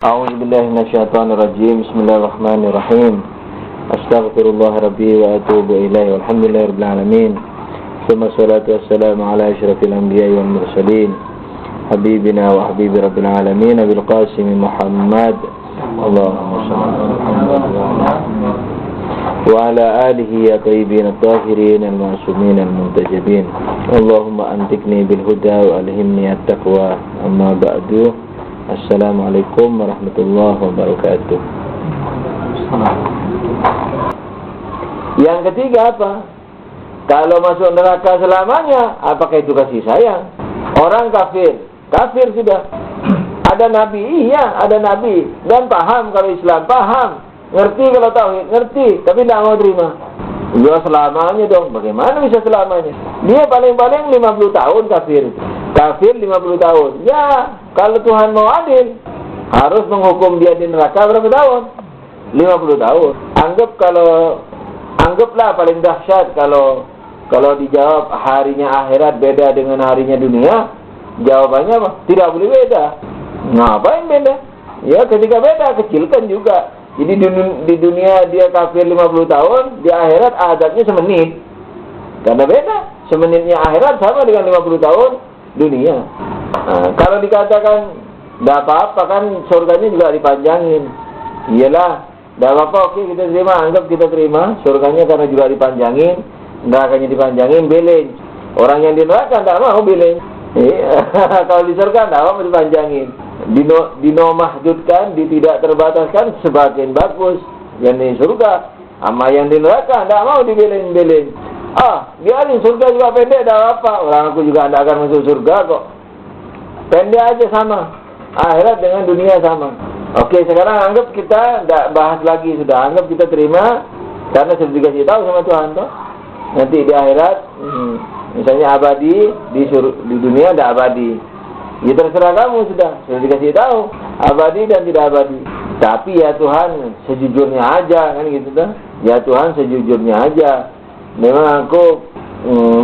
A'udzubillahi minasyaitonirrajim. Bismillahirrahmanirrahim. Astaghfirullah rabbi wa atubu ilaihi. Walhamdulillahirabbil alamin. Tsumma shalatu wassalamu ala asyrafil anbiya'i wal mursalin. Habibina wa habibi rabbil alamin Abil Qasim Muhammad. Allahumma shalli ala Muhammad wa ala alihi ya tayyibin at-tahirin al-ma'sumin al-muntajibin. Allahumma antikni bil huda wa alhimni at-taqwa. Amma ba'du. Assalamualaikum warahmatullahi wabarakatuh. Yang ketiga apa? Kalau masuk neraka selamanya, apakah itu kasih sayang? Orang kafir sudah. Ada nabi, iya ada nabi. Dan paham kalau Islam, paham. Ngerti kalau tauhid, ngerti. Tapi tidak mau terima. Ya selamanya dong. Bagaimana bisa selamanya? Dia paling-paling 50 tahun kafir. Kafir 50 tahun. Ya, kalau Tuhan mau adil, harus menghukum dia di neraka berapa tahun? 50 tahun. Anggaplah paling dahsyat kalau dijawab harinya akhirat beda dengan harinya dunia. Jawabannya apa? Tidak boleh beda. Ngapain beda? Ya, ketika beda kecilkan juga. Jadi di dunia dia kafir 50 tahun, di akhirat azabnya semenit. Karena beda. Semenitnya akhirat sama dengan 50 tahun dunia. Kalau dikatakan tidak apa-apa kan surganya juga dipanjangin. Iyalah, tidak apa-apa, oke kita terima, anggap kita terima surganya karena juga dipanjangin, nerakanya dipanjangin, beleng. Orang yang di neraka tidak mau beleng. Kalau di surga tidak mau dipanjangin. Dinomahjudkan, tidak terbataskan sebagian bagus. Yang di surga, sama yang di neraka tidak mau dibeleng-beleng. Biarin surga juga pendek, tidak apa-apa. Orang aku juga tidak akan masuk surga kok. Pendek aja sama. Akhirat dengan dunia sama. Oke, sekarang anggap kita tidak bahas lagi sudah. Anggap kita terima karena sudah dikasih tahu sama Tuhan toh. Nanti di akhirat, misalnya abadi, di dunia tidak abadi. Ya terserah kamu sudah dikasih tahu abadi dan tidak abadi. Tapi ya Tuhan sejujurnya aja kan gitu toh. Ya Tuhan sejujurnya aja. Memang aku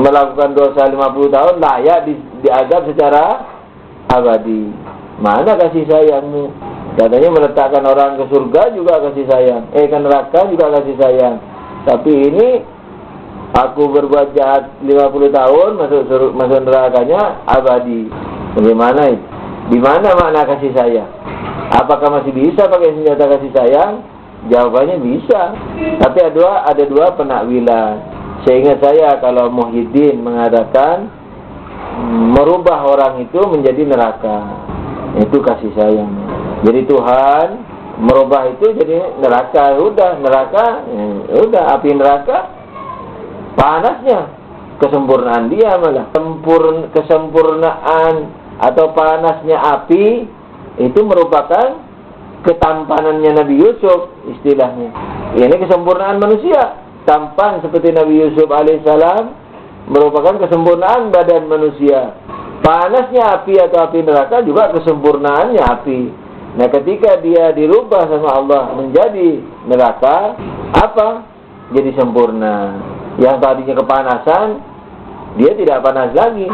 melakukan dosa 50 tahun layak diazab secara abadi. Mana kasih sayangmu? Katanya meletakkan orang ke surga juga kasih sayang. Ke neraka juga kasih sayang. Tapi ini aku berbuat jahat 50 tahun masuk nerakanya abadi. Bagaimana itu? Di mana makna kasih sayang? Apakah masih bisa pakai senjata kasih sayang? Jawabannya bisa. Tapi ada dua penakwilan. Seingat saya kalau Muhyiddin mengatakan merubah orang itu menjadi neraka. Itu kasih sayang. Jadi Tuhan merubah itu jadi neraka. Udah api neraka panasnya. Kesempurnaan dia malah. Kesempurnaan atau panasnya api itu merupakan ketampanannya Nabi Yusuf istilahnya. Ini kesempurnaan manusia. Tampan seperti Nabi Yusuf alaihissalam merupakan kesempurnaan badan manusia. Panasnya api atau api neraka juga kesempurnaannya api. Nah ketika dia dirubah sama Allah menjadi neraka, apa? Jadi sempurna. Yang tadinya kepanasan, dia tidak panas lagi.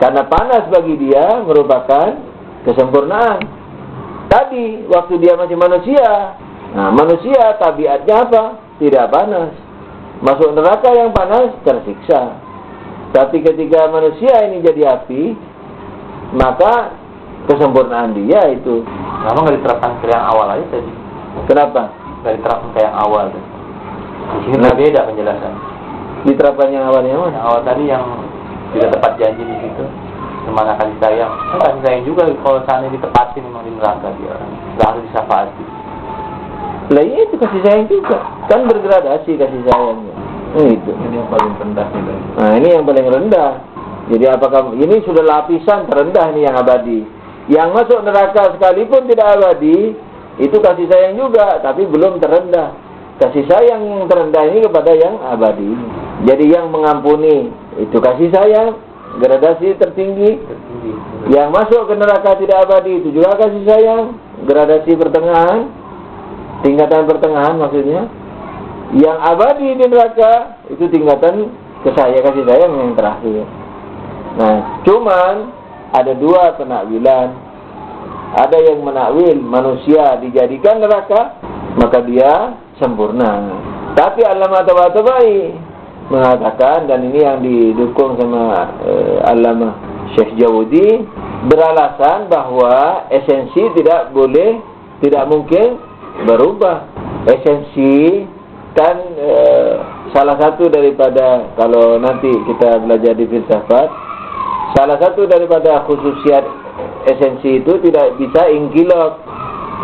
Karena panas bagi dia merupakan kesempurnaan. Tadi waktu dia masih manusia, manusia tabiatnya apa? Tidak panas. Masuk neraka yang panas tersiksa. Tapi ketika manusia ini jadi api, maka kesempurnaan dia itu. Kenapa nggak diterapkan ke yang awal aja tadi? Kenapa? Nggak diterapkan ke yang awal tadi. Di sini beda penjelasan. Diterapkan yang awalnya mana? Yang awal tadi yang tidak tepat janji di situ. Semana kasih sayang. Kasih sayang juga kalau sana ditepati memang di neraka dia orang. Nggak harus disafaati. Lah iya itu kasih sayang juga. Kan bergradasi kasih sayangnya. Itu. Ini yang paling rendah nih. Nah ini yang paling rendah. Jadi apakah ini sudah lapisan terendah nih yang abadi. Yang masuk neraka sekalipun tidak abadi, itu kasih sayang juga, tapi belum terendah. Kasih sayang yang terendah ini kepada yang abadi. Jadi yang mengampuni itu kasih sayang, gradasi tertinggi. Yang masuk ke neraka tidak abadi itu juga kasih sayang, gradasi pertengahan, tingkatan pertengahan maksudnya. Yang abadi di neraka itu tingkatan kasih sayang yang terakhir. Nah, cuman ada dua penakwilan. Ada yang menakwil manusia dijadikan neraka, maka dia sempurna. Tapi Allamah Tabatabai mengatakan, dan ini yang didukung sama Allamah Syekh Jawudi, beralasan bahwa esensi tidak mungkin berubah. Esensi kan salah satu daripada, kalau nanti kita belajar di filsafat, salah satu daripada khususiat esensi itu tidak bisa inqilab,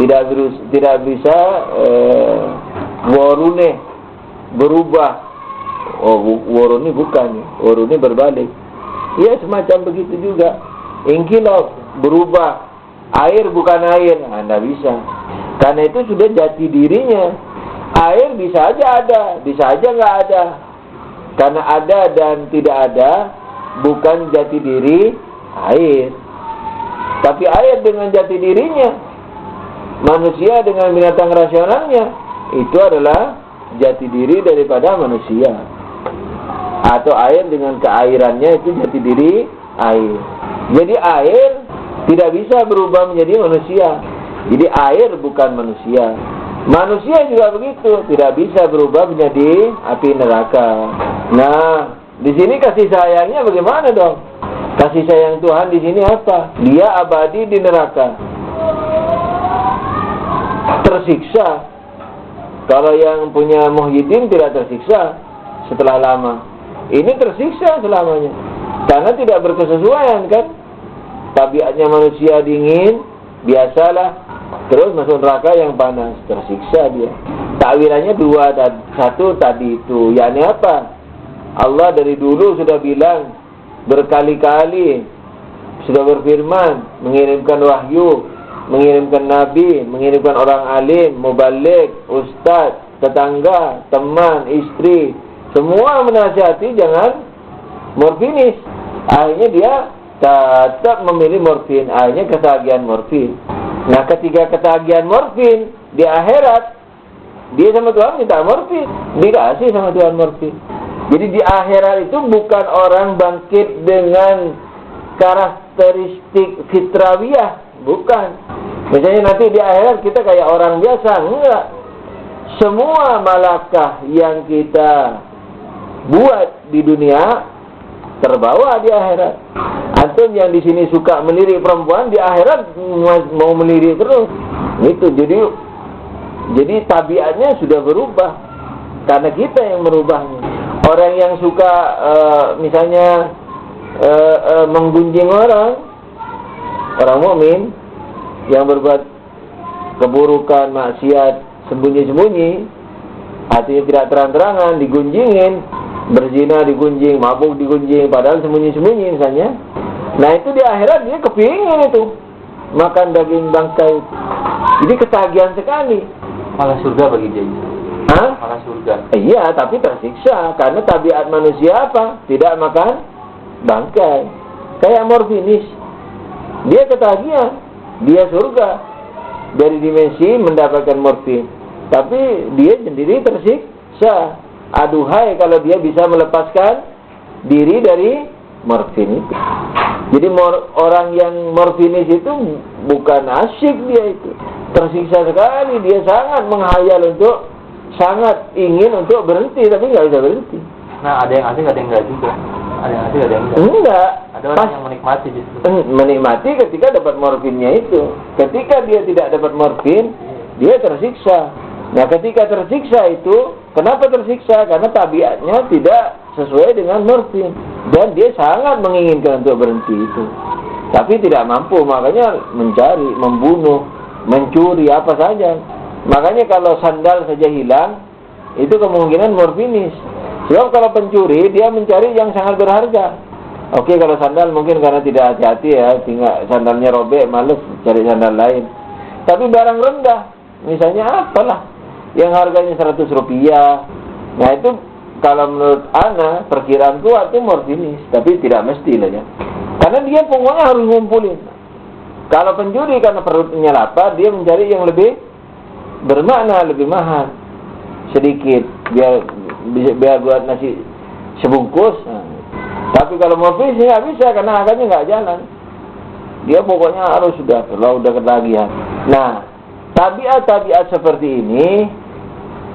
tidak bisa warune, berubah. Warune bukan, warune berbalik. Ya semacam begitu juga. Inqilab, berubah. Air bukan air, Anda bisa. Karena itu sudah jati dirinya. Air bisa aja ada, bisa aja nggak ada. Karena ada dan tidak ada bukan jati diri air. Tapi air dengan jati dirinya, manusia dengan binatang rasionalnya, itu adalah jati diri daripada manusia. Atau air dengan keairannya, itu jati diri air. Jadi air tidak bisa berubah menjadi manusia. Jadi air bukan manusia. Manusia juga begitu, tidak bisa berubah menjadi api neraka. Nah, di sini kasih sayangnya bagaimana dong? Kasih sayang Tuhan di sini apa? Dia abadi di neraka, tersiksa. Kalau yang punya Muhyiddin tidak tersiksa setelah lama. Ini tersiksa selamanya, karena tidak berkesesuaian kan? Tabiatnya manusia dingin, biasalah. Terus masuk neraka yang panas, tersiksa dia. Takwilannya dua, satu tadi itu, yakni apa? Allah dari dulu sudah bilang berkali-kali, sudah berfirman, mengirimkan wahyu, mengirimkan nabi, mengirimkan orang alim, mubaligh, ustaz, tetangga, teman, istri, semua menasihati jangan morfinis. Akhirnya dia tetap memilih morfin, akhirnya ketagihan morfin. Nah, ketika ketagihan morfin di akhirat, dia sama Tuhan minta morfin, dikasih sama Tuhan morfin. Jadi di akhirat itu bukan orang bangkit dengan karakteristik fitrawiah, bukan. Misalnya nanti di akhirat kita kayak orang biasa, enggak. Semua malakah yang kita buat di dunia terbawa di akhirat. Antum yang di sini suka melirik perempuan, di akhirat mau melirik terus. Itu jadi tabiatnya sudah berubah karena kita yang merubahnya. Orang yang suka misalnya menggunjing orang mukmin yang berbuat keburukan, maksiat sembunyi-sembunyi, artinya tidak terang-terangan, digunjingin, berzina digunjing, mabuk digunjing, padahal sembunyi-sembunyi misalnya. Nah itu di akhirat dia kepingin itu makan daging bangkai. Jadi ketagihan sekali. Malah surga bagi dia. Hah? Malah surga. Iya, tapi tersiksa karena tabiat manusia apa? Tidak makan bangkai. Kayak morfinis. Dia ketagihan, dia surga dari dimensi mendapatkan morfin. Tapi dia sendiri tersiksa. Aduhai kalau dia bisa melepaskan diri dari morfin itu. Jadi orang yang morfinis itu bukan asyik, dia itu tersiksa sekali. Dia sangat menghayal sangat ingin untuk berhenti, tapi nggak bisa berhenti. Nah, ada yang asik, ada yang enggak juga. Ada yang asik, ada yang enggak. Enggak. Ada orang yang menikmati justru. Menikmati ketika dapat morfinnya itu. Ketika dia tidak dapat morfin, dia tersiksa. Nah, ketika tersiksa itu, kenapa tersiksa? Karena tabiatnya tidak sesuai dengan morfin. Dan dia sangat menginginkan untuk berhenti itu. Tapi tidak mampu, makanya mencari, membunuh, mencuri, apa saja. Makanya kalau sandal saja hilang, itu kemungkinan morfinis. Sebab kalau pencuri, dia mencari yang sangat berharga. Oke, kalau sandal mungkin karena tidak hati-hati ya, tinggal sandalnya robek, males cari sandal lain. Tapi barang rendah, misalnya apalah, yang harganya 100 rupiah. Nah itu kalau menurut ana, perkiraan kuat itu morfinis. Tapi tidak mesti lah ya. Karena dia pokoknya harus ngumpulin. Kalau pencuri karena perutnya lapar, dia mencari yang lebih bermakna, lebih mahal. Sedikit, biar buat nasi sebungkus. Nah. Tapi kalau morfinis nggak bisa, karena harganya nggak jalan. Dia pokoknya harus sudah, kalau udah ketagihan. Nah, tabiat-tabiat seperti ini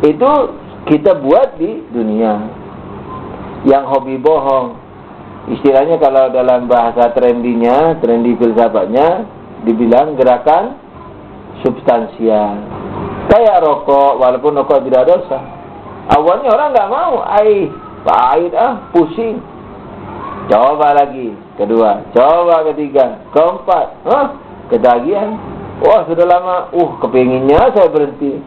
itu kita buat di dunia. Yang hobi bohong, istilahnya kalau dalam bahasa trendi filsafatnya dibilang gerakan substansial. Kayak rokok, walaupun rokok tidak dosa. Awalnya orang nggak mau, pahit pusing. Coba lagi, kedua, coba ketiga, keempat, ketagihan. Wah, sudah lama, kepinginnya saya berhenti.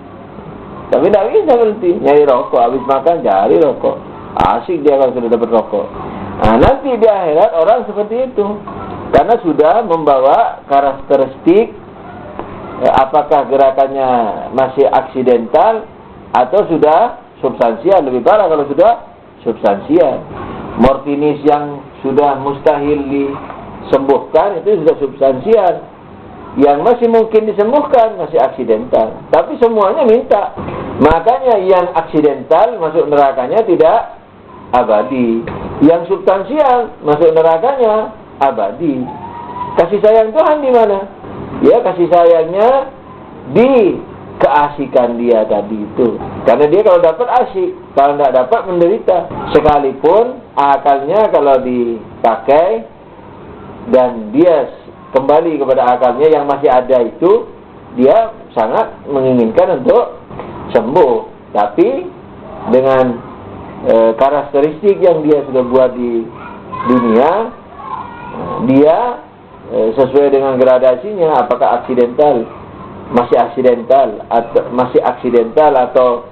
Tapi tidak bisa berhenti, nyari rokok, habis makan cari rokok. Asik dia kalau sudah dapat rokok. Nah, nanti di akhirat orang seperti itu. Karena sudah membawa karakteristik, apakah gerakannya masih aksidental atau sudah substansial. Lebih parah kalau sudah substansial. Morfinis yang sudah mustahil disembuhkan itu sudah substansial. Yang masih mungkin disembuhkan masih aksidental. Tapi semuanya minta. Makanya yang aksidental masuk nerakanya tidak abadi. Yang substansial masuk nerakanya abadi. Kasih sayang Tuhan di mana? Ya, kasih sayangnya di keasikan dia tadi itu. Karena dia kalau dapat asik, kalau tidak dapat menderita. Sekalipun akalnya kalau dipakai dan dia kembali kepada akalnya yang masih ada itu, dia sangat menginginkan untuk sembuh. Tapi dengan karakteristik yang dia sudah buat di dunia, dia sesuai dengan gradasinya, apakah masih aksidental atau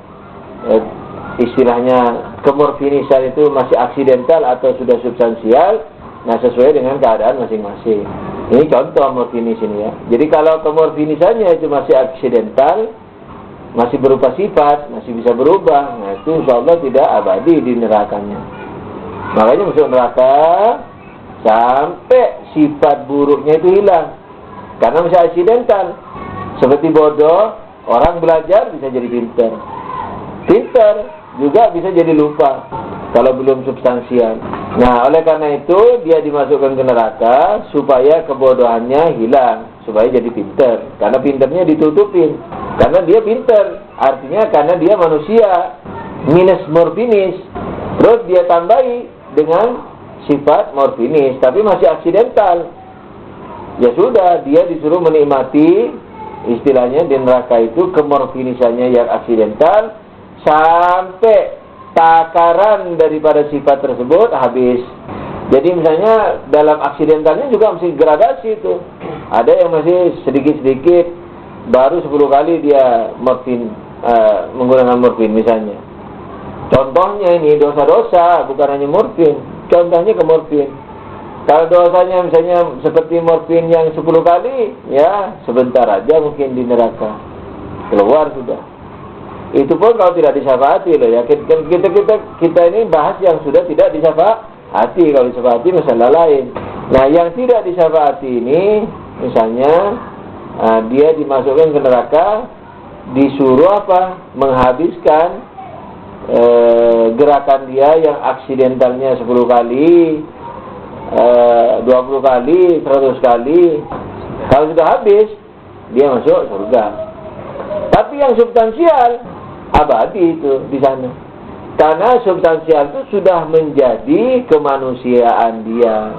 istilahnya kemorfinisan itu masih aksidental atau sudah substansial. Nah, sesuai dengan keadaan masing-masing. Ini contoh morfinis ini ya. Jadi kalau kemorfinisannya itu masih aksidental, masih berupa sifat, masih bisa berubah, nah itu insyaallah tidak abadi di nerakanya. Makanya masuk neraka sampai sifat buruknya itu hilang. Karena masih aksidental. Seperti bodoh, orang belajar bisa jadi pintar. Pintar juga bisa jadi lupa kalau belum substansial. Nah, oleh karena itu dia dimasukkan ke neraka supaya kebodohannya hilang, supaya jadi pintar. Karena pintarnya ditutupin. Karena dia pintar, artinya karena dia manusia minus morfinis. Terus dia tambahi dengan sifat morfinis, tapi masih aksidental. Ya sudah, dia disuruh menikmati, istilahnya di neraka itu kemorfinisannya yang aksidental sampai takaran daripada sifat tersebut habis. Jadi misalnya dalam aksidentalnya juga masih gradasi itu. Ada yang masih sedikit-sedikit, baru 10 kali dia menggunakan morfin misalnya. Contohnya ini dosa-dosa, bukan hanya morfin. Contohnya ke morfin. Kalau dosanya misalnya seperti morfin yang 10 kali, ya sebentar aja mungkin di neraka. Keluar sudah. Itu pun kalau tidak disyafaati loh ya. Kita ini bahas yang sudah tidak disyafaati. Kalau disyafaati masalah lain. Nah, yang tidak disyafaati ini misalnya dia dimasukkan ke neraka, disuruh apa? Menghabiskan gerakan dia yang aksidentalnya 10 kali, 20 kali, 100 kali. Kalau sudah habis, dia masuk surga. Tapi yang substansial abadi itu di sana. Karena substansial itu sudah menjadi kemanusiaan dia.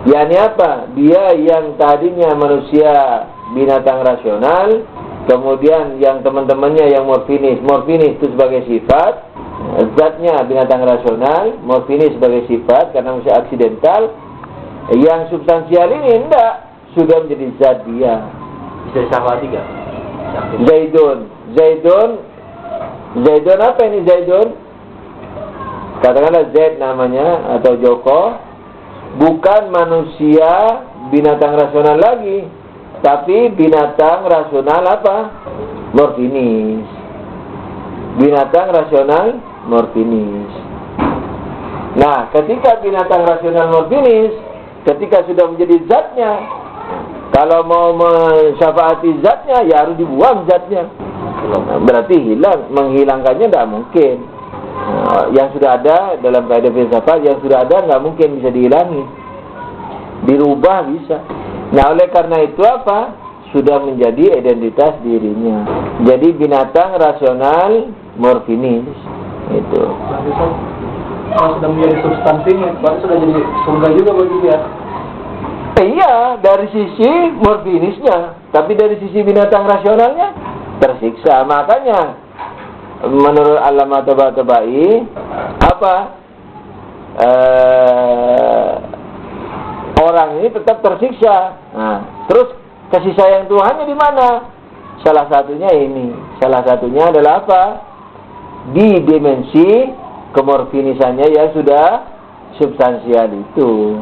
Yakni apa? Dia yang tadinya manusia binatang rasional, kemudian yang teman-temannya yang morfinis itu sebagai sifat, zatnya binatang rasional, morfinis sebagai sifat karena manusia aksidental. Yang substansial ini enggak, sudah menjadi zat dia. Bisa disyafaati enggak? Zaidun apa ini Zaidun? Katakanlah Zaid namanya atau Joko, bukan manusia binatang rasional lagi, tapi binatang rasional apa? Morfinis. Binatang rasional morfinis. Nah, ketika binatang rasional morfinis, ketika sudah menjadi zatnya, kalau mau mensyafaati zatnya, ya harus dibuang zatnya. Berarti hilang, menghilangkannya tidak mungkin. Yang sudah ada dalam kaidah filsafat, yang sudah ada nggak mungkin bisa dihilangi. Dirubah bisa. Nah, oleh karena itu apa? Sudah menjadi identitas dirinya. Jadi binatang rasional morfinis itu. Kalau sudah menjadi substansinya, berarti sudah jadi surga juga bagi dia. Iya, dari sisi morfinisnya, tapi dari sisi binatang rasionalnya tersiksa. Makanya menurut Allamah Tabatabai apa? Orang ini tetap tersiksa. Nah, terus kasih sayang Tuhannya di mana? Salah satunya ini. Salah satunya adalah apa? Di dimensi kemorfinisannya yang sudah substansial itu.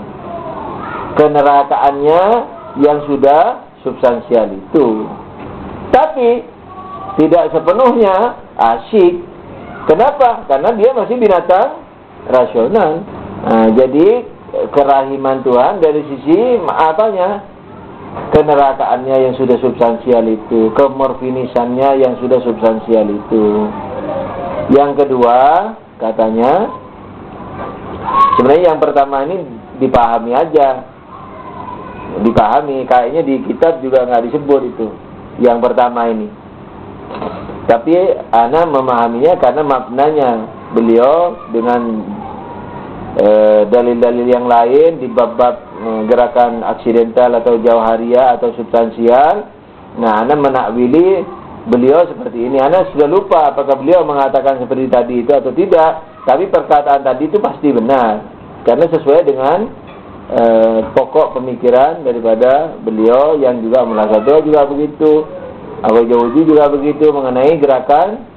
Kenerakaannya yang sudah substansial itu. Tapi tidak sepenuhnya asyik. Kenapa? Karena dia masih binatang rasional. Nah, jadi kerahiman Tuhan dari sisi apanya? Kenerakaannya yang sudah substansial itu, kemorfinisannya yang sudah substansial itu. Yang kedua, katanya sebenarnya yang pertama ini dipahami aja, dipahami, kayaknya di kitab juga nggak disebut itu yang pertama ini. Tapi ana memahaminya karena maknanya beliau dengan dalil-dalil yang lain di bab-bab gerakan aksidental atau jauhariyah atau substansial. Nah, ana menakwili beliau seperti ini. Ana sudah lupa apakah beliau mengatakan seperti tadi itu atau tidak, tapi perkataan tadi itu pasti benar karena sesuai dengan pokok pemikiran daripada beliau yang juga Mulazadah juga begitu, Abu Jawzi juga begitu mengenai gerakan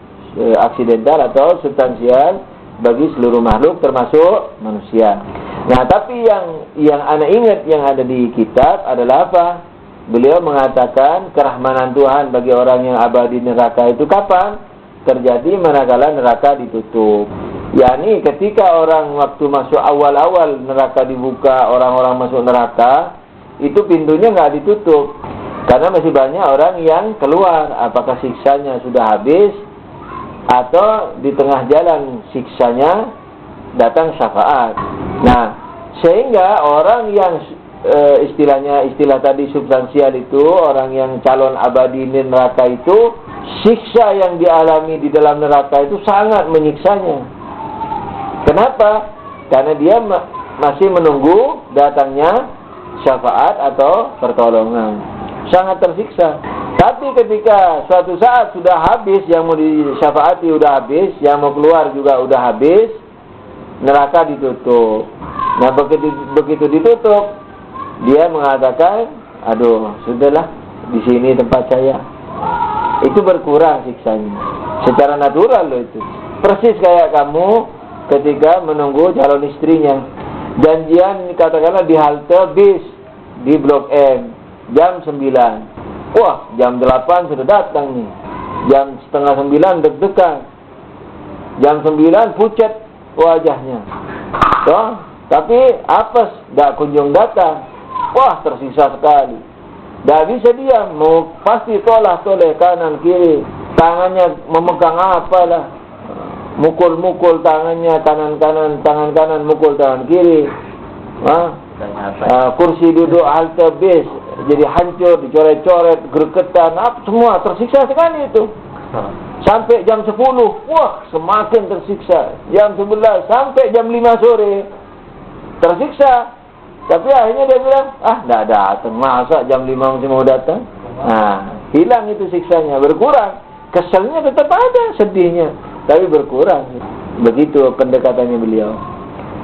aksidental atau substansial bagi seluruh makhluk termasuk manusia. Nah, tapi yang ana ingat yang ada di kitab adalah apa? Beliau mengatakan kerahmanan Tuhan bagi orang yang abadi neraka itu kapan? Terjadi manakala neraka ditutup. yakni ketika orang waktu masuk awal-awal neraka dibuka, orang-orang masuk neraka, itu pintunya nggak ditutup. Karena masih banyak orang yang keluar, apakah siksanya sudah habis, atau di tengah jalan siksanya datang syafaat. Nah, sehingga orang yang istilah tadi substansial itu, orang yang calon abadi di neraka itu, siksa yang dialami di dalam neraka itu sangat menyiksanya. Kenapa? Karena dia masih menunggu datangnya syafaat atau pertolongan. Sangat tersiksa. Tapi ketika suatu saat sudah habis, yang mau disyafaati sudah habis, yang mau keluar juga sudah habis, neraka ditutup. Nah, begitu ditutup, dia mengatakan, aduh, sudahlah, di sini tempat saya. Itu berkurang siksanya. Secara natural loh itu. Persis kayak kamu ketika menunggu calon istrinya. Janjian katakanlah di halte bis di Blok M jam 9. Wah, jam 8 sudah datang nih. Jam setengah 9 deg-degan. Jam 9 pucat wajahnya. Toh, tapi apes, tidak kunjung datang. Wah, tersisa sekali. Tidak bisa diam, mau pasti toleh kanan kiri. Tangannya memegang apalah. Mukul-mukul tangannya kanan-kanan, tangan kanan mukul tangan kiri. Kursi duduk halte bis jadi hancur, dicoret-coret, gregetan, semua tersiksa sekali itu. Sampai jam 10, wah semakin tersiksa. Jam 11 sampai jam 5 sore tersiksa. Tapi akhirnya dia bilang, tidak datang, masa jam 5 masih mau datang. Nah, hilang itu siksanya, berkurang. Keselnya tetap ada, sedihnya, tapi berkurang. Begitu pendekatannya beliau.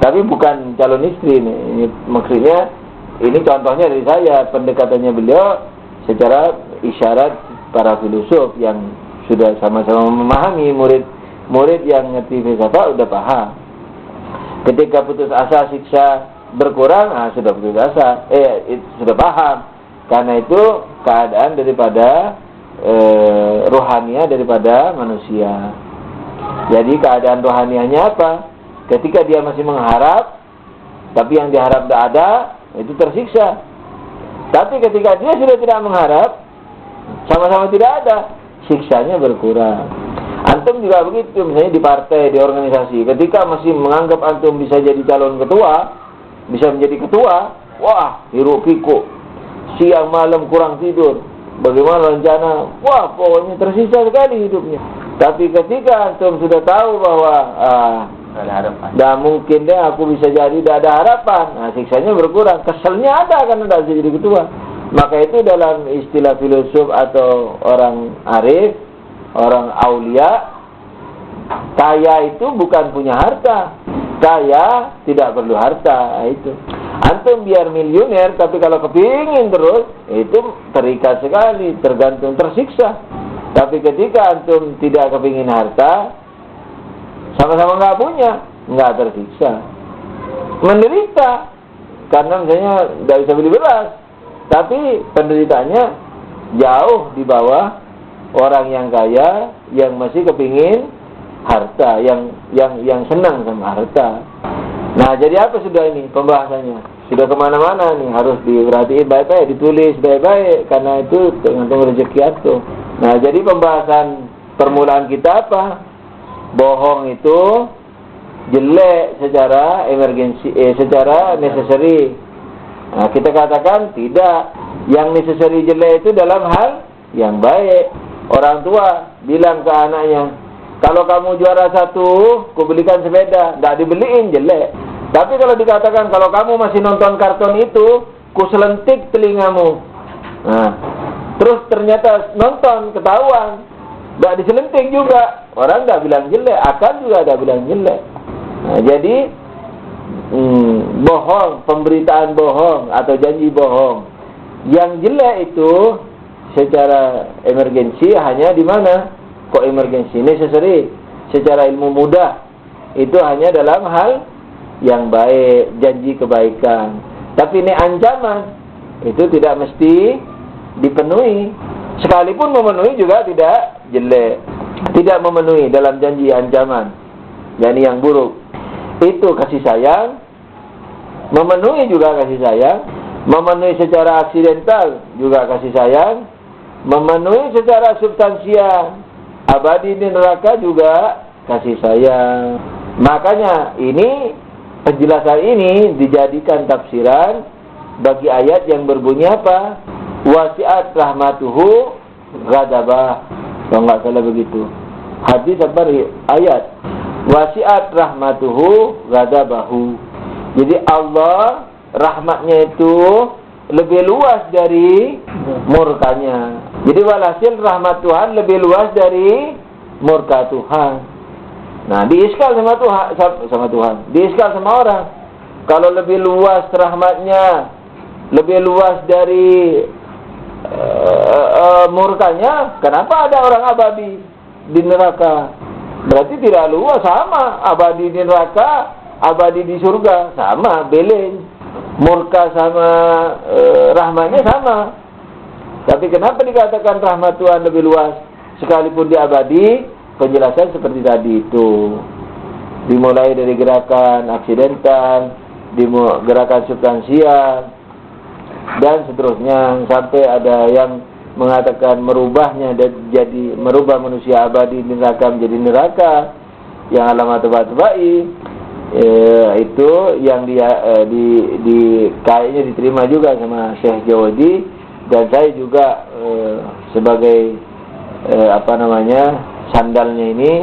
Tapi bukan calon istri nih. Ini maksudnya, ini contohnya dari saya, pendekatannya beliau secara isyarat para filosof yang sudah sama-sama memahami, murid yang ngerti filsafat udah paham. Ketika putus asa siksa berkurang, sudah putus asa, sudah paham. Karena itu keadaan daripada rohania daripada manusia. Jadi keadaan rohanianya apa? Ketika dia masih mengharap, tapi yang diharap tidak ada, itu tersiksa. Tapi ketika dia sudah tidak mengharap, sama-sama tidak ada, siksanya berkurang. Antum juga begitu, misalnya di partai, di organisasi, ketika masih menganggap antum bisa jadi calon ketua, bisa menjadi ketua, wah, hiruk pikuk, siang malam kurang tidur. Bagaimana rencana? Wah, pokoknya tersisa sekali hidupnya. Tapi ketika antum sudah tahu bahwa Nggak ada harapan. dah mungkin deh aku bisa jadi, dah ada harapan. Nah, siksanya berkurang, keselnya ada karena tidak bisa jadi ketua. Maka itu dalam istilah filosof atau orang arif, orang aulia, kaya itu bukan punya harta. Kaya tidak perlu harta. Nah, itu. Antum biar miliuner, tapi kalau kepingin terus, itu terikat sekali, tergantung, tersiksa. Tapi ketika antum tidak kepingin harta, sama-sama nggak punya, nggak tersiksa, menderita karena misalnya nggak bisa beli beras, tapi penderitaannya jauh di bawah orang yang kaya yang masih kepingin harta, yang senang sama harta. Nah, jadi apa sudah ini pembahasannya? Sudah kemana-mana nih, harus diperhatiin baik-baik, ditulis baik-baik, karena itu tergantung rezeki antum. Nah, jadi pembahasan permulaan kita apa? Bohong itu jelek secara emergensi, secara necessary. Nah, kita katakan tidak. Yang necessary jelek itu dalam hal yang baik. Orang tua bilang ke anaknya, kalau kamu juara 1, kubelikan sepeda. Nggak dibeliin, jelek. Tapi kalau dikatakan, kalau kamu masih nonton karton itu, kuselentik telingamu. Nah, terus ternyata nonton, ketahuan, nggak diselenting juga. Orang nggak bilang jelek, akan juga nggak bilang jelek. Nah, jadi bohong, pemberitaan bohong atau janji bohong. Yang jelek itu secara emergensi hanya di mana? Kok emergensi? Necessary. Secara ilmu mudah itu hanya dalam hal yang baik, janji kebaikan. Tapi ini ancaman itu tidak mesti dipenuhi. Sekalipun memenuhi juga tidak jelek. Tidak memenuhi dalam janji ancaman, jadi yang buruk. Itu kasih sayang. Memenuhi juga kasih sayang. Memenuhi secara aksidental juga kasih sayang. Memenuhi secara substansial, abadi di neraka juga kasih sayang. Makanya ini, penjelasan ini dijadikan tafsiran bagi ayat yang berbunyi apa? Wasi'at rahmatuhu ghadabah. Kalau nggak salah begitu. Hadis apa ayat? Wasi'at rahmatuhu ghadabahu. Jadi Allah rahmatnya itu lebih luas dari murkanya. Jadi walhasil rahmat Tuhan lebih luas dari murka Tuhan. Nah, diiskal sama Tuhan, diiskal sama orang. Kalau lebih luas rahmatnya, lebih luas dari murkanya, kenapa ada orang abadi di neraka? Berarti tidak luas, sama. Abadi di neraka, abadi di surga, sama, beleng. Murka sama rahmatnya sama. Tapi kenapa dikatakan rahmat Tuhan lebih luas sekalipun dia abadi? Penjelasan seperti tadi itu. Dimulai dari gerakan aksidental, gerakan substansial, dan seterusnya, sampai ada yang mengatakan merubahnya jadi merubah manusia abadi di neraka menjadi neraka yang alamat tebak-tebai. Itu yang dia kayaknya diterima juga sama Syekh Jawadi, dan saya juga sebagai sandalnya ini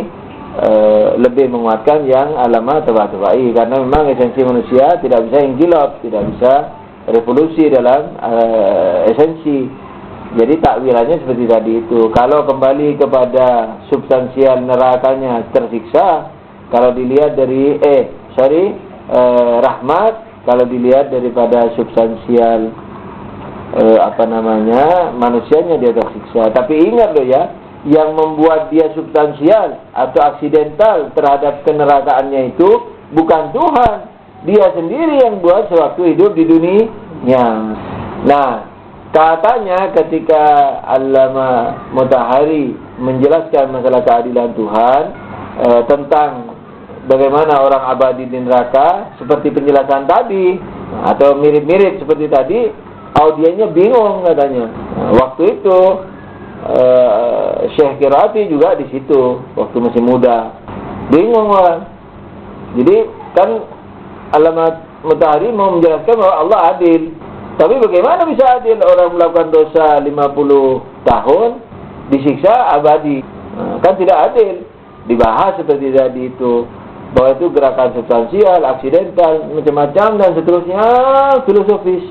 lebih menguatkan yang alamat tebak-tebai, karena memang esensi manusia tidak bisa inqilab, tidak bisa revolusi dalam esensi. Jadi takwilannya seperti tadi itu. Kalau kembali kepada substansial nerakanya tersiksa, kalau dilihat dari rahmat, kalau dilihat daripada substansial manusianya dia tersiksa. Tapi ingat loh ya, yang membuat dia substansial atau aksidental terhadap kenerakaannya itu bukan Tuhan, dia sendiri yang buat sewaktu hidup di dunia. Nah, katanya ketika Allama Mutahari menjelaskan masalah keadilan Tuhan, tentang bagaimana orang abadi di neraka, seperti penjelasan tadi atau mirip-mirip seperti tadi, audiennya bingung katanya. Nah, waktu itu Syekh Qiraati juga di situ waktu masih muda, bingung orang. Jadi kan Allama Mutahari mau menjelaskan bahwa Allah adil. Tapi bagaimana bisa adil orang melakukan dosa 50 tahun disiksa abadi? Kan tidak adil. Dibahas seperti tadi itu, bahwa itu gerakan substansial, aksidental, macam-macam dan seterusnya, filosofis.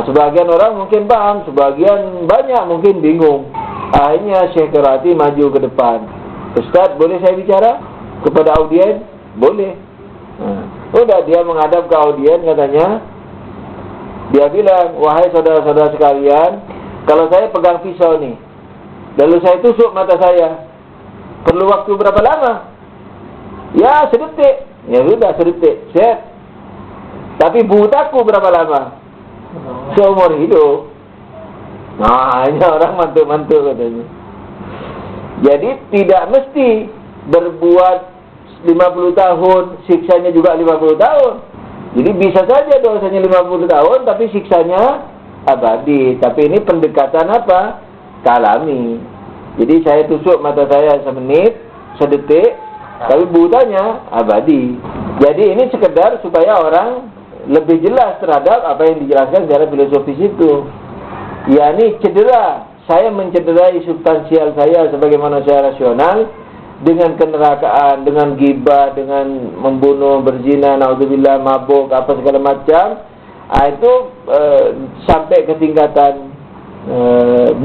Sebagian orang mungkin paham, sebagian banyak mungkin bingung. Akhirnya Syekh Qiraati maju ke depan. Ustaz, boleh saya bicara kepada audien? Boleh. Udah dia menghadap ke audien, katanya, dia bilang, wahai saudara-saudara sekalian, kalau saya pegang pisau nih, lalu saya tusuk mata saya, perlu waktu berapa lama? Ya, sedetik. Ya sudah, sedetik. Set. Tapi butaku berapa lama? Seumur hidup. Nah, hanya orang mantuk-mantuk katanya. Jadi tidak mesti berbuat 50 tahun, siksanya juga 50 tahun. Jadi bisa saja dosanya 50 tahun, tapi siksanya abadi. Tapi ini pendekatan apa? Kalami. Jadi saya tusuk mata saya semenit, sedetik, tapi butanya abadi. Jadi ini sekedar supaya orang lebih jelas terhadap apa yang dijelaskan secara filosofis itu. yakni cedera. Saya mencederai substansial saya sebagai manusia rasional dengan kenerakaan, dengan ghibah, dengan membunuh, berzina, naudzubillah, mabuk, apa segala macam. Itu sampai ke tingkatan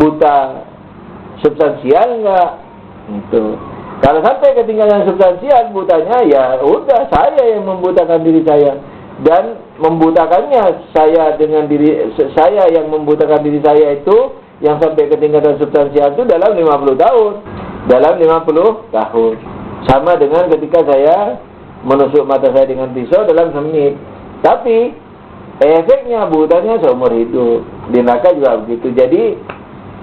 buta substansial enggak? Itu. Kalau sampai ke tingkatan substansial butanya, ya udah saya yang membutakan diri saya. Dan membutakannya saya dengan diri saya, yang membutakan diri saya itu yang sampai ke tingkatan substansial itu dalam 50 tahun. Dalam 50 tahun. Sama dengan ketika saya menusuk mata saya dengan pisau dalam semenit. Tapi efeknya butanya seumur hidup. Di neraka juga begitu. Jadi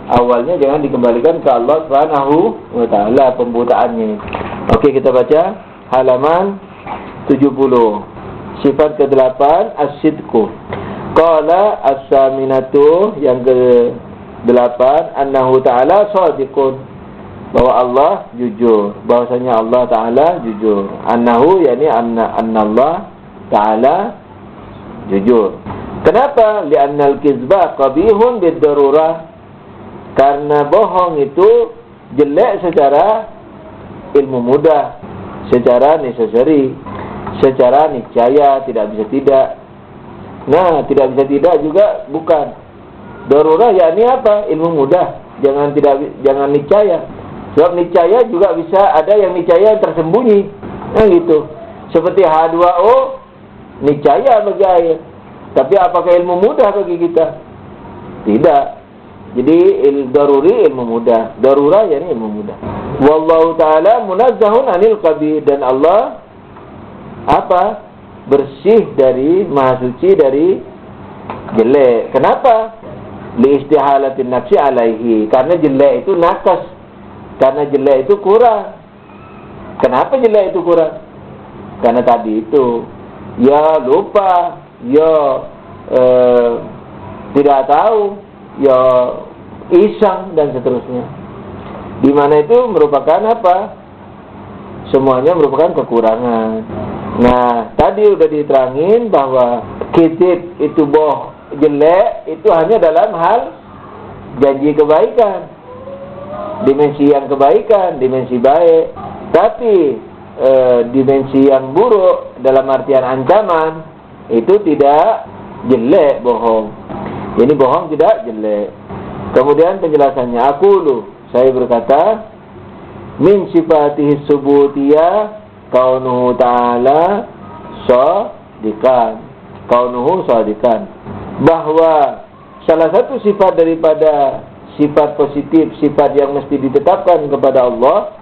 awalnya jangan dikembalikan ke Allah Subhanahu wa taala pembutaannya. Oke, kita baca halaman 70. Sifat ke-8 as-sidqu. Qala as-saminatu, yang ke-8, annahu ta'ala shadiqun, bahwa Allah jujur, bahwasanya Allah taala jujur. Annahu yakni anna Allah taala jujur. Kenapa? Li'annal kizba qabihun bid-darurah. Karena bohong itu jelek secara ilmu mudah, secara necessary, secara niscaya, tidak bisa tidak. Nah, tidak bisa tidak juga bukan. Darurah yakni apa? Ilmu mudah. Jangan niscaya. Sebab niscaya juga bisa ada yang niscaya yang tersembunyi. Nah gitu. Seperti H2O niscaya bagi air. Tapi apakah ilmu mudah bagi kita? Tidak. Jadi daruri ilmu mudah. Darurah yakni ilmu mudah. Wallahu ta'ala munazzahun anil qabih. Dan Allah apa? Bersih dari, maha suci dari jelek. Kenapa? Li istihalatin nafsi alaihi. Karena jelek itu nakas. Karena jelek itu kurang. Kenapa jelek itu kurang? Karena tadi itu ya lupa, ya tidak tahu, ya iseng dan seterusnya. Di mana itu merupakan apa? Semuanya merupakan kekurangan. Nah, tadi udah diterangin bahwa kizib itu jelek itu hanya dalam hal janji kebaikan, dimensi yang kebaikan, dimensi baik. Tapi dimensi yang buruk dalam artian ancaman itu tidak jelek bohong. Ini bohong tidak jelek. Kemudian penjelasannya, saya berkata, min sifatihi subutiyah kaunuhu ta'ala shadiqan. Kaunuhu shadiqan. Bahwa salah satu sifat daripada sifat positif, sifat yang mesti ditetapkan kepada Allah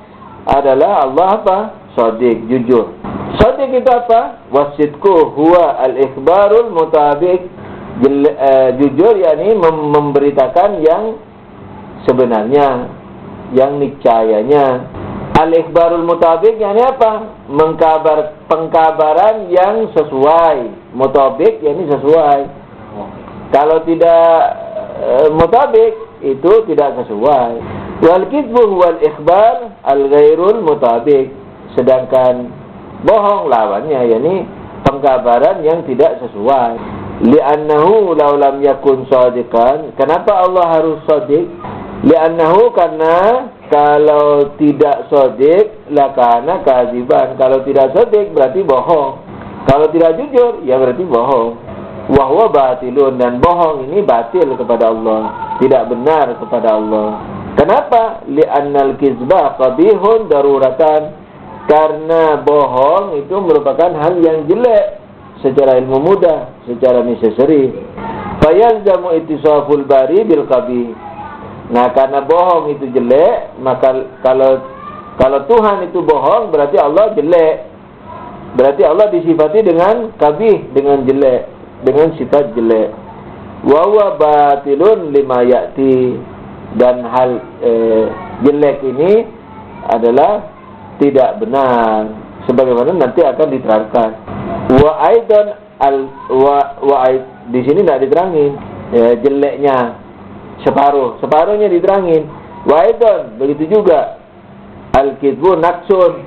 adalah Allah apa? Shadiq, jujur. Shadiq itu apa? Wasidku huwa al-ikhbarul mutabiq. Jujur yakni memberitakan yang sebenarnya, yang niscayanya. Al-ikhbarul mutabiq yakni apa? Pengkabaran yang sesuai. Mutabiq yakni sesuai. Kalau tidak mutabik itu tidak sesuai. Wal kizbu wal ikhbar al ghairul mutabik. Sedangkan bohong lawannya yakni pengkabaran yang tidak sesuai. Li'annahu law lam yakun shadiqan. Kenapa Allah harus shadiq? Li'annahu, karena kalau tidak shadiq lakana kadziban. Kalau tidak shadiq berarti bohong. Kalau tidak jujur ya berarti bohong. Wa huwa batilun, dan bohong ini batil kepada Allah, tidak benar kepada Allah. Kenapa? Li'annal kizba qabihun daruratan. Karena bohong itu merupakan hal yang jelek secara ilmu mudah, secara necessary. Fayalzamu ittisaful bari bil qabih. Nah, karena bohong itu jelek, maka kalau Tuhan itu bohong berarti Allah jelek. Berarti Allah disifati dengan qabih, dengan jelek, dengan sifat jelek. Wa huwa batilun lima ya'ti. Dan hal jelek ini adalah tidak benar, sebagaimana nanti akan diterangkan. Wa aidan di sini tidak diterangin jeleknya separuhnya diterangin. Wa aidan begitu juga al-kidbu naqsun,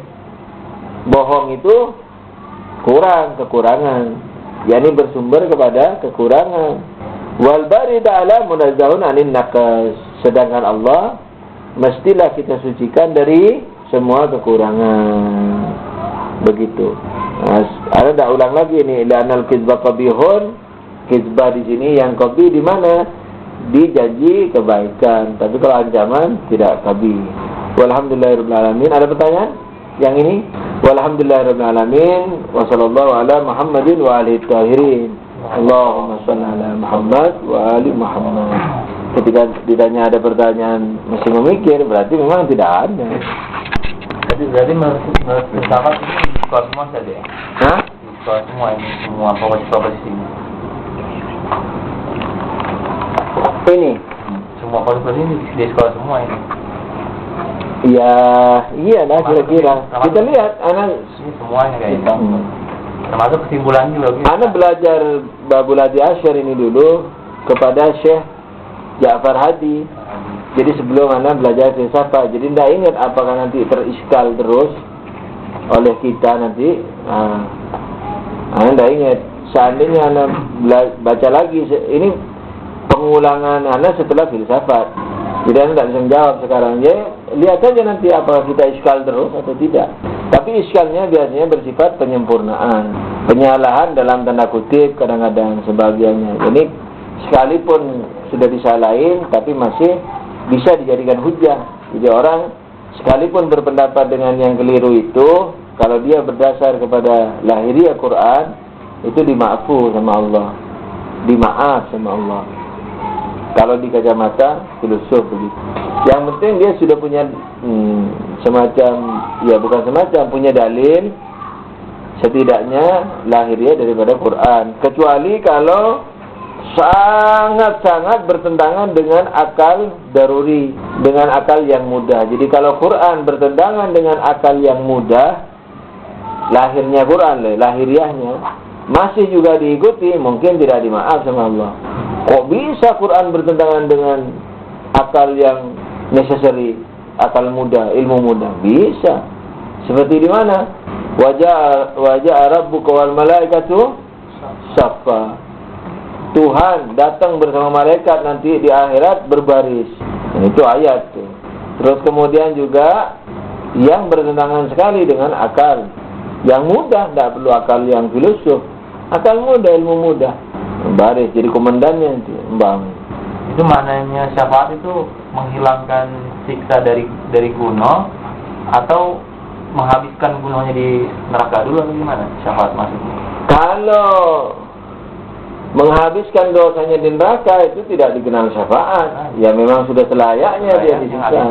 bohong itu kekurangan, yakni bersumber kepada kekurangan. Wal bari ta'ala munazzahun anin naqas, sedangkan Allah mestilah kita sucikan dari semua kekurangan. Begitu. Nah, ada tak ulang lagi nih, lanal kizba qabihun. Kizba di sini yang qabih di mana? Di janji kebaikan, tapi kalau ancaman tidak qabih. Walhamdulillahirabbil alamin. Ada pertanyaan? Yang ini? Walhamdulillahirabbil alamin. Wa sallallahu ala Muhammadin wa alihi tahirin. Allahumma shalli ala Muhammad wa ali Muhammad. Ketika ditanya ada pertanyaan masih memikir, berarti memang tidak ada. Jadi menurut filsafat ini diskor semua saja ya? Hah? Diskor semua ini, semua profesi ini. Ini? Semua profesi ini diskor semua ini. Ya, iya lah kira-kira. Kita lihat, anak ini semuanya kayak itu. Termasuk kesimpulan juga. Anak belajar Babul Hadi Asyar ini dulu kepada Syekh Ja'far Hadi. Jadi sebelum anak belajar filsafat, jadi tidak ingat apakah nanti teriskal terus oleh kita nanti. Anak tidak ingat. Seandainya anak baca lagi, ini pengulangan anak setelah filsafat. Jadi anak tidak bisa menjawab sekarang. Ya, lihat saja nanti apakah kita iskal terus atau tidak. Tapi iskalnya biasanya bersifat penyempurnaan, penyalahan dalam tanda kutip kadang-kadang sebagiannya. Jadi sekalipun sudah disalahin, tapi masih bisa dijadikan hujah. Jadi orang sekalipun berpendapat dengan yang keliru itu, kalau dia berdasar kepada lahiriah Quran, itu dimaafu sama Allah, dimaaf sama Allah. Kalau di kacamata filosof begitu. Yang penting dia sudah punya semacam, ya bukan semacam, punya dalil setidaknya lahiriah daripada Quran. Kecuali kalau sangat-sangat bertentangan dengan akal daruri, dengan akal yang mudah. Jadi kalau Quran bertentangan dengan akal yang mudah, lahirnya Quran, lahiriahnya masih juga diikuti, mungkin tidak dimaaf sama Allah. Kok bisa Quran bertentangan dengan akal yang necessary, akal mudah, ilmu mudah? Bisa. Seperti di mana? Wajah rabbuka wal malaikatu saffa. Tuhan datang bersama malaikat nanti di akhirat berbaris. Nah, itu ayat tuh. Terus kemudian juga yang bertentangan sekali dengan akal yang mudah, tidak perlu akal yang filosof, akal mudah, ilmu mudah, baris. Jadi komandannya itu membangun. Itu maknanya syafaat itu menghilangkan siksa dari kuno atau menghabiskan gunanya di neraka dulu atau gimana syafaat maksudnya? Kalau menghabiskan dosanya di neraka itu tidak dikenal syafaat. Ya memang sudah selayaknya dia disiksa.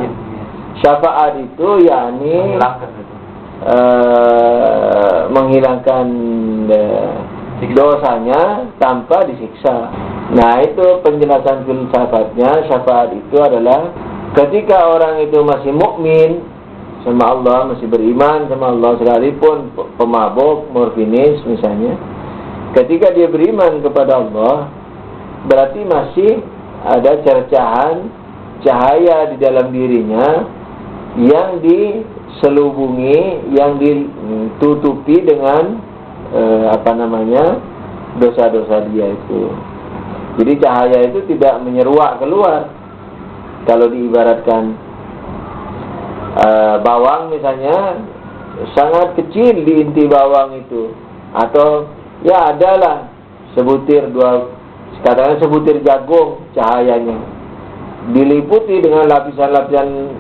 Syafaat itu yakni menghilangkan dosanya tanpa disiksa. Nah, itu penjelasan filsafatnya. Syafaat itu adalah ketika orang itu masih mukmin sama Allah, masih beriman sama Allah, sekalipun pemabuk, morfinis misalnya, ketika dia beriman kepada Allah, berarti masih ada cercahan cahaya di dalam dirinya yang diselubungi, yang ditutupi dengan dosa-dosa dia itu. Jadi cahaya itu tidak menyeruak keluar. Kalau diibaratkan bawang misalnya, sangat kecil di inti bawang itu, atau ya adalah sebutir katakan sebutir jagung cahayanya, diliputi dengan lapisan-lapisan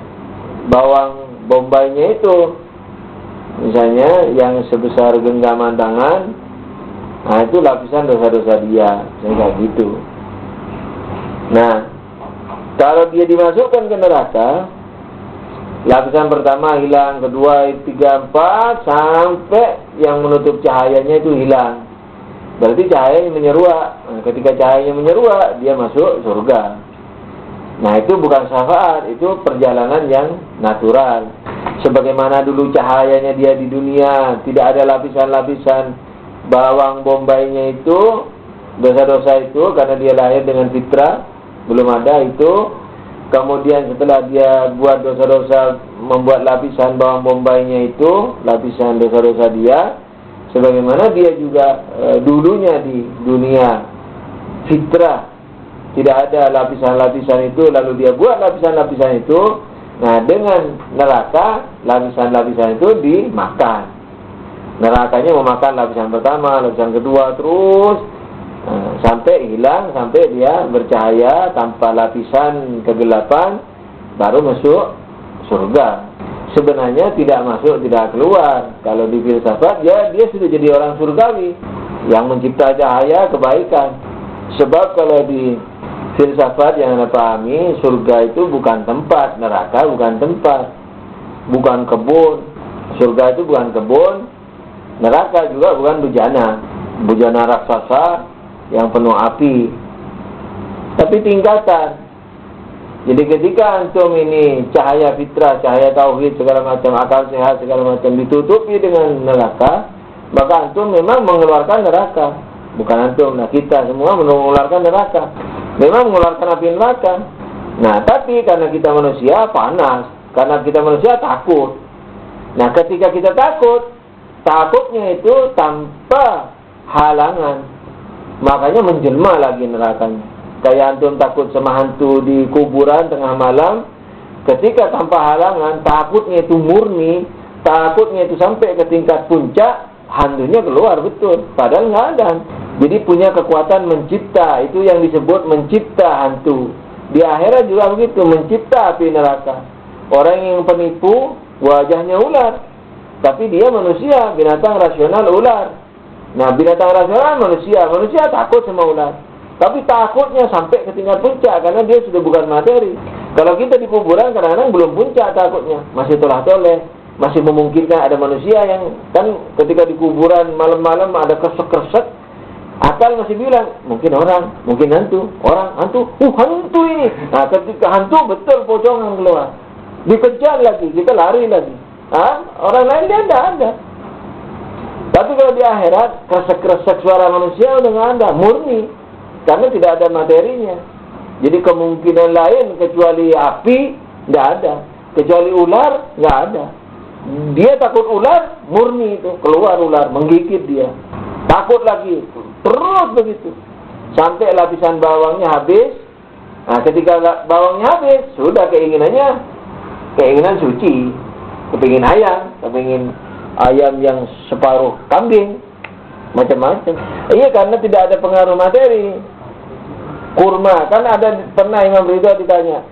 bawang bombaynya itu, misalnya yang sebesar genggaman tangan. Nah itu lapisan dosa-dosa dia, kayak gitu. Nah, kalau dia dimasukkan ke neraka, lapisan pertama hilang, kedua, tiga, empat, sampai yang menutup cahayanya itu hilang. Berarti cahayanya menyeruak. Nah, ketika cahayanya menyeruak, dia masuk surga. Nah itu bukan syafaat, itu perjalanan yang natural. Sebagaimana dulu cahayanya dia di dunia, tidak ada lapisan-lapisan bawang bombaynya itu, dosa-dosa itu, karena dia lahir dengan fitrah, belum ada itu. Kemudian setelah dia buat dosa-dosa, membuat lapisan bawang bombaynya itu, lapisan dosa-dosa dia, sebagaimana dia juga dulunya di dunia fitrah, tidak ada lapisan-lapisan itu, lalu dia buat lapisan-lapisan itu. Nah dengan neraka, lapisan-lapisan itu dimakan. Nerakanya memakan lapisan pertama, lapisan kedua, terus sampai hilang, sampai dia bercahaya tanpa lapisan kegelapan, baru masuk surga. Sebenarnya tidak masuk, tidak keluar. Kalau di filsafat, ya dia sudah jadi orang surgawi yang mencipta cahaya kebaikan. Sebab kalau di filsafat yang Anda pahami, surga itu bukan tempat, neraka bukan tempat, bukan kebun. Surga itu bukan kebun, neraka juga bukan bujana raksasa yang penuh api, tapi tingkatan. Jadi ketika antum ini cahaya fitrah, cahaya tauhid, segala macam akal sehat, segala macam ditutupi dengan neraka, maka antum memang mengeluarkan neraka. Bukan antum, nah kita semua mengeluarkan neraka, memang mengeluarkan api neraka. Nah tapi karena kita manusia panas, karena kita manusia takut. Nah ketika kita takut, takutnya itu tanpa halangan, makanya menjelma lagi nerakanya. Kayak antum takut sama hantu di kuburan tengah malam, ketika tanpa halangan, takutnya itu murni, takutnya itu sampai ke tingkat puncak, hantunya keluar betul, padahal nggak ada. Jadi punya kekuatan mencipta, itu yang disebut mencipta hantu. Di akhirat juga begitu, mencipta api neraka. Orang yang penipu, wajahnya ular, tapi dia manusia, binatang rasional ular. Nah binatang rasional manusia takut sama ular, tapi takutnya sampai ke tingkat puncak karena dia sudah bukan materi. Kalau kita di kuburan kadang-kadang belum puncak takutnya, masih tolah-toleh, masih memungkinkan ada manusia yang kan ketika di kuburan malam-malam ada kresek-kresek, akal masih bilang mungkin orang, mungkin hantu, hantu ini. Nah ketika hantu betul pocongan keluar, dikejar lagi, kita lari lagi. Orang lain dia tidak ada. Tapi kalau di akhirat, kresek-kresek suara manusia udah nggak ada, murni, karena tidak ada materinya. Jadi kemungkinan lain kecuali api nggak ada, kecuali ular nggak ada. Dia takut ular, murni itu keluar ular, menggigit dia. Takut lagi, terus begitu sampai lapisan bawangnya habis. Nah ketika bawangnya habis, sudah keinginan suci, kepingin ayam yang separuh kambing, macam-macam. Iya, karena tidak ada pengaruh materi. Kurma, kan ada pernah Imam Ridha ditanya,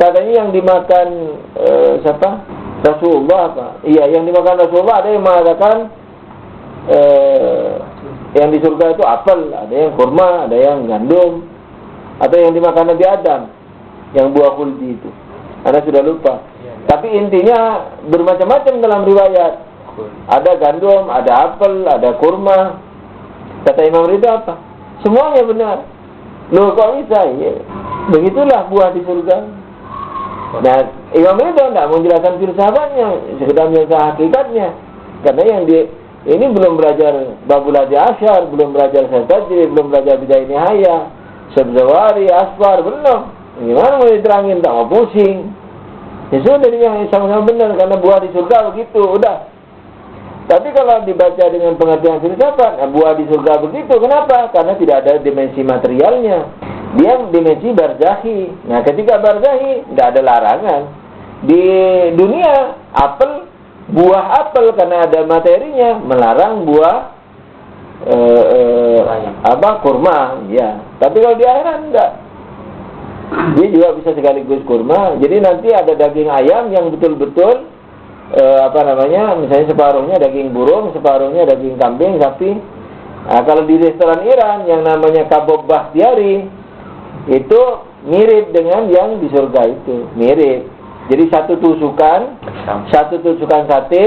katanya yang dimakan siapa? Rasulullah apa? Iya, yang dimakan Rasulullah ada yang mengatakan yang di surga itu apel, ada yang kurma, ada yang gandum, atau yang dimakan Nabi Adam, yang buah khuldi itu. Anda sudah lupa. Tapi intinya bermacam-macam dalam riwayat. Ada gandum, ada apel, ada kurma. Kata Imam Ridha apa? Semuanya benar. Loh kok bisa? Ya, begitulah buah di surga. Nah, Imam Ridha tidak menjelaskan filsafatnya, sekedar menjelaskan hakikatnya. Karena yang ini belum belajar Babul Hadi Asyar, belum belajar Syaitajri, belum belajar Bidayah Nihaya, Syabzawari, Asfar, belum. Gimana mau diterangin? Tak mau pusing. Ya sudah, yang sama-sama benar, karena buah di surga begitu, udah. Tapi kalau dibaca dengan pengertian filsafat, buah di surga begitu. Kenapa? Karena tidak ada dimensi materialnya. Dia dimensi barzakhi. Nah, ketika barzakhi, tidak ada larangan. Di dunia, buah apel karena ada materinya, melarang buah kurma. Ya. Tapi kalau di akhirat enggak. Dia juga bisa sekaligus kurma. Jadi nanti ada daging ayam yang betul-betul misalnya separuhnya daging burung, separuhnya daging kambing, sapi. Nah, kalau di restoran Iran yang namanya kabob bakhtiari itu mirip dengan yang di surga itu, mirip. Jadi satu tusukan sate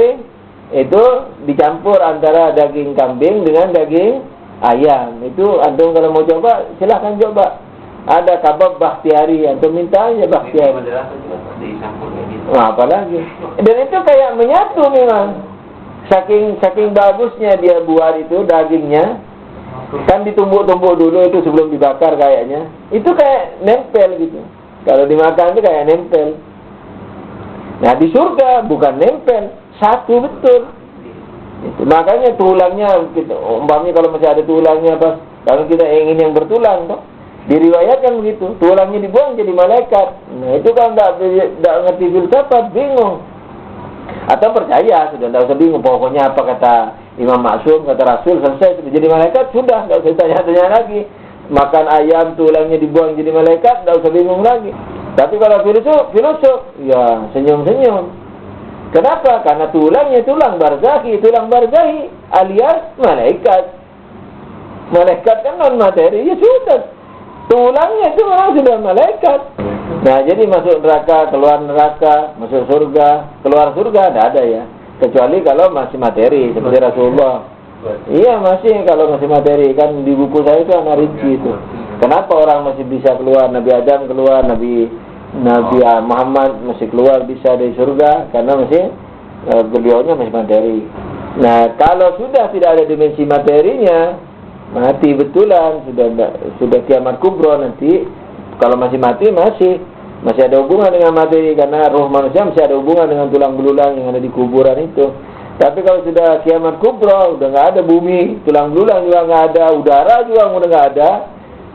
itu dicampur antara daging kambing dengan daging ayam. Itu antum kalau mau coba silahkan coba. Ada kabob bakhtiari, atau minta aja bakhtiari. Wah, apalagi. Dan itu kayak menyatu memang. Saking bagusnya dia buat itu dagingnya. Kan ditumbuk-tumbuk dulu itu sebelum dibakar kayaknya. Itu kayak nempel gitu. Kalau dimakan itu kayak nempel. Nah, di surga bukan nempel, satu betul. Itu. Makanya tulangnya umpamanya kalau masih ada tulangnya pas kalau kita ingin yang bertulang toh. Diriwayatkan begitu, tulangnya dibuang jadi malaikat. Nah, itu kan tidak ngerti filsafat, bingung. Atau percaya, sudah tidak usah bingung. Pokoknya apa kata Imam Maksum, kata Rasul, selesai, sudah jadi malaikat, sudah, tidak usah tanya-tanya lagi. Makan ayam, tulangnya dibuang jadi malaikat, tidak usah bingung lagi. Tapi kalau filosof, ya senyum-senyum. Kenapa? Karena tulangnya tulang barzakhi alias malaikat. Malaikat kan non materi, ya sudah. Tulangnya itu memang sudah malaikat. Nah, jadi masuk neraka, keluar neraka, masuk surga, keluar surga, tidak ada ya. Kecuali kalau masih materi, seperti Rasulullah. Iya, masih kalau masih materi. Kan di buku saya itu anak rinci itu. Kenapa orang masih bisa keluar, Nabi Adam keluar, Nabi Muhammad masih keluar bisa dari surga, karena masih beliaunya masih materi. Nah, kalau sudah tidak ada dimensi materinya, mati betulan, sudah kiamat kubro nanti. Kalau masih mati masih ada hubungan dengan materi, karena roh manusia masih ada hubungan dengan tulang belulang yang ada di kuburan itu. Tapi kalau sudah kiamat kubro, udah nggak ada bumi, tulang belulang juga nggak ada, udara juga udah nggak ada.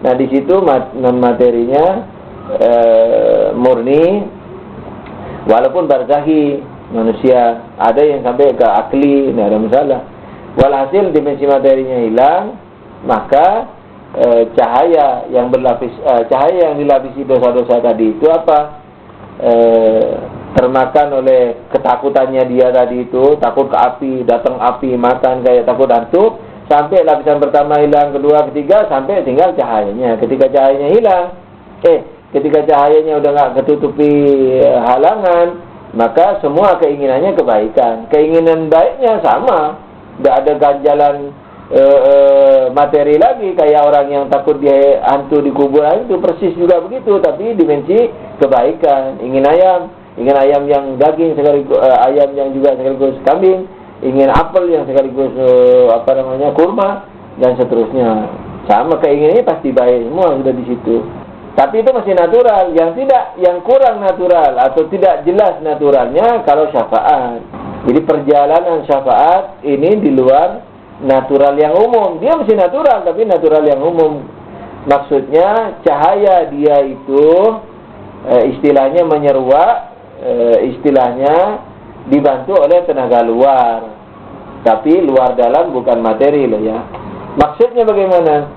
Nah, di situ non materinya murni, walaupun barzakhi manusia ada yang sampai ke akli, nggak ada masalah. Walhasil dimensi materinya hilang, maka cahaya yang dilapisi dosa-dosa tadi itu termakan oleh ketakutannya dia tadi itu, takut ke api, datang api, makan kayak takut hantu, sampai lapisan pertama hilang, kedua, ketiga, sampai tinggal cahayanya. Ketika cahayanya udah nggak ketutupi halangan, maka semua keinginannya kebaikan. Keinginan baiknya sama, nggak ada ganjalan materi lagi, kayak orang yang takut dia hantu di kuburan itu persis juga begitu, tapi dimensi kebaikan. Ingin ayam yang daging sekaligus ayam yang juga sekaligus kambing, ingin apel yang sekaligus kurma, dan seterusnya. Sama keinginannya pasti baik, semua sudah di situ. Tapi itu masih natural. Yang kurang natural atau tidak jelas naturalnya kalau syafaat. Jadi perjalanan syafaat ini di luar natural yang umum. Dia masih natural, tapi natural yang umum. Maksudnya cahaya dia itu istilahnya menyeruak, istilahnya dibantu oleh tenaga luar. Tapi luar dalam bukan materi loh ya. Maksudnya bagaimana?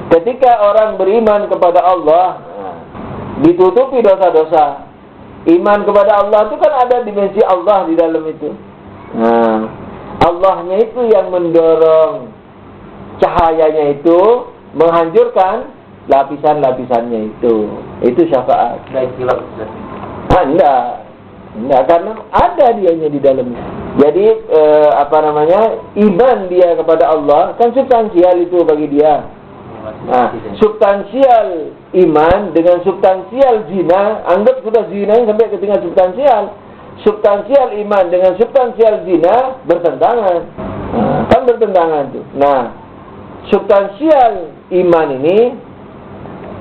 Ketika orang beriman kepada Allah, ditutupi dosa-dosa. Iman kepada Allah itu kan ada dimensi Allah di dalam itu. Nah, Allahnya itu yang mendorong cahayanya itu menghancurkan lapisan-lapisannya itu. Itu syafaat. Enggak, karena ada dianya di dalamnya. Jadi iman dia kepada Allah kan substansial itu bagi dia. Nah, substansial iman dengan substansial zina, anggap sudah zina sampai ke tingkat substansial. Substansial iman dengan substansial zina bertentangan. Kan bertentangan tuh. Nah, substansial iman ini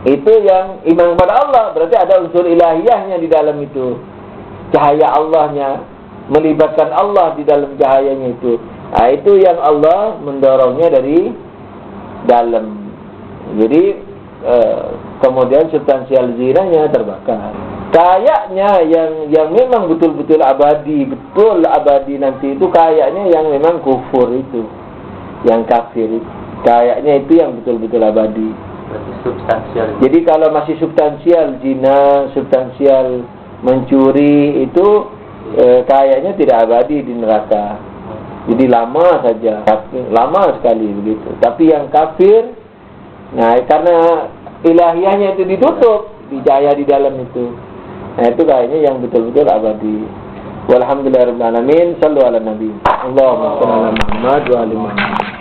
itu yang iman kepada Allah, berarti ada unsur ilahiyahnya di dalam itu. Cahaya Allahnya, melibatkan Allah di dalam cahayanya itu. Nah, itu yang Allah mendorongnya dari dalam. Jadi kemudian substansial zinanya terbakar. Kayaknya yang memang betul-betul abadi, betul abadi nanti itu kayaknya yang memang kufur itu, yang kafir itu. Kayaknya itu yang betul-betul abadi. Berarti substansial. Jadi kalau masih substansial zina, substansial mencuri itu kayaknya tidak abadi di neraka. Jadi lama saja, lama sekali begitu. Tapi yang kafir, nah karena ilahiyahnya itu ditutup, dicahaya di dalam itu. Nah itu kayaknya yang betul-betul abadi. Walhamdulillahirabbil alamin. Shallu ala nabi. Allahumma shalli ala Muhammad wa ali Muhammad.